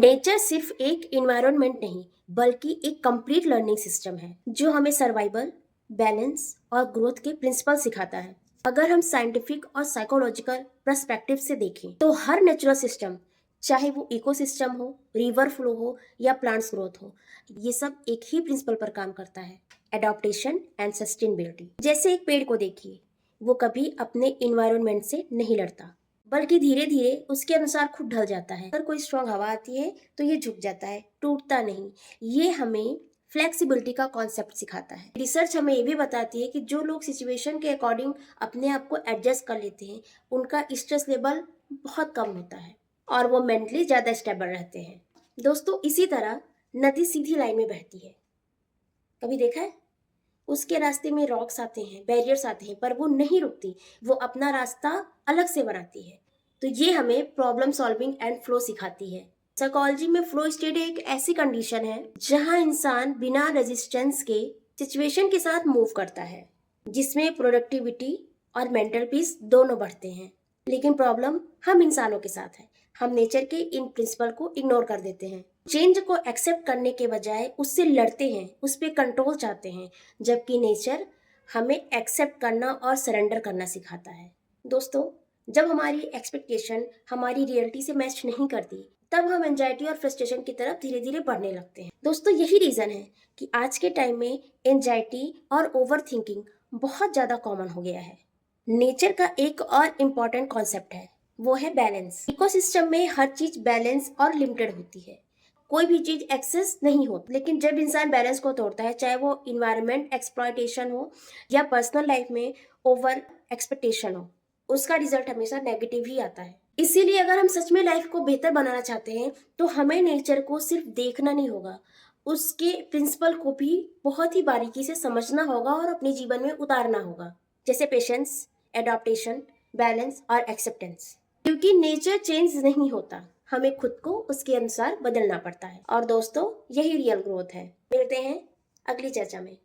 Nature सिर्फ एक environment नहीं बल्कि एक कंप्लीट लर्निंग सिस्टम है जो हमें सर्वाइवल, बैलेंस और ग्रोथ के प्रिंसिपल सिखाता है। अगर हम साइंटिफिक और साइकोलॉजिकल पर्सपेक्टिव से देखें तो हर नेचुरल सिस्टम, चाहे वो इकोसिस्टम हो, रिवर फ्लो हो या प्लांट्स ग्रोथ हो, ये सब एक ही प्रिंसिपल पर काम करता है, एडॉप्टेशन एंड सस्टेनेबिलिटी। जैसे एक पेड़ को देखिए, वो कभी अपने इन्वायरमेंट से नहीं लड़ता बल्कि धीरे धीरे उसके अनुसार खुद ढल जाता है। अगर कोई स्ट्रांग हवा आती है तो ये झुक जाता है, टूटता नहीं। ये हमें फ्लेक्सिबिलिटी का कॉन्सेप्ट सिखाता है। रिसर्च हमें ये भी बताती है कि जो लोग सिचुएशन के अकॉर्डिंग अपने आप को एडजस्ट कर लेते हैं, उनका स्ट्रेस लेवल बहुत कम होता है और वो मेंटली ज़्यादा स्टेबल रहते हैं। दोस्तों, इसी तरह नदी सीधी लाइन में बहती है, कभी देखा है? उसके रास्ते में रॉक्स आते हैं, बैरियर्स आते हैं, पर वो नहीं रुकती, वो अपना रास्ता अलग से बनाती है। तो ये हमें प्रॉब्लम सॉल्विंग एंड फ्लो सिखाती है। साइकोलॉजी में फ्लो स्टेट एक ऐसी कंडीशन है जहां इंसान बिना रेजिस्टेंस के सिचुएशन के साथ मूव करता है, जिसमें प्रोडक्टिविटी और मेंटल पीस दोनों बढ़ते हैं। लेकिन प्रॉब्लम हम इंसानों के साथ है। हम नेचर के इन प्रिंसिपल को इग्नोर कर देते हैं। चेंज को एक्सेप्ट करने के बजाय उससे लड़ते हैं, उस पर कंट्रोल चाहते हैं, जबकि नेचर हमें एक्सेप्ट करना और सरेंडर करना सिखाता है। दोस्तों, जब हमारी एक्सपेक्टेशन हमारी रियलिटी से मैच नहीं करती, तब हम एंजाइटी और फ्रस्ट्रेशन की तरफ धीरे धीरे बढ़ने लगते हैं। दोस्तों, यही रीजन है कि आज के टाइम में एंजाइटी और ओवर थिंकिंग बहुत ज्यादा कॉमन हो गया है। नेचर का एक और इम्पॉर्टेंट कॉन्सेप्ट है, वो है बैलेंस। इकोसिस्टम में हर चीज बैलेंस और लिमिटेड होती है, कोई भी चीज एक्सेस नहीं होती। लेकिन जब इंसान बैलेंस को तोड़ता है, चाहे वो इन्वायरमेंट एक्सप्लॉयटेशन हो या पर्सनल लाइफ में ओवर एक्सपेक्टेशन हो, उसका रिजल्ट हमेशा नेगेटिव ही आता है। इसीलिए अगर हम सच में लाइफ को बेहतर बनाना चाहते हैं तो हमें नेचर को सिर्फ देखना नहीं होगा, उसके प्रिंसिपल को भी बहुत ही बारीकी से समझना होगा और अपने जीवन में उतारना होगा, जैसे पेशेंस, एडॉप्टेशन, बैलेंस और एक्सेप्टेंस। क्योंकि नेचर चेंज नहीं होता, हमें खुद को उसके अनुसार बदलना पड़ता है। और दोस्तों, यही रियल ग्रोथ है। मिलते हैं अगली चर्चा में।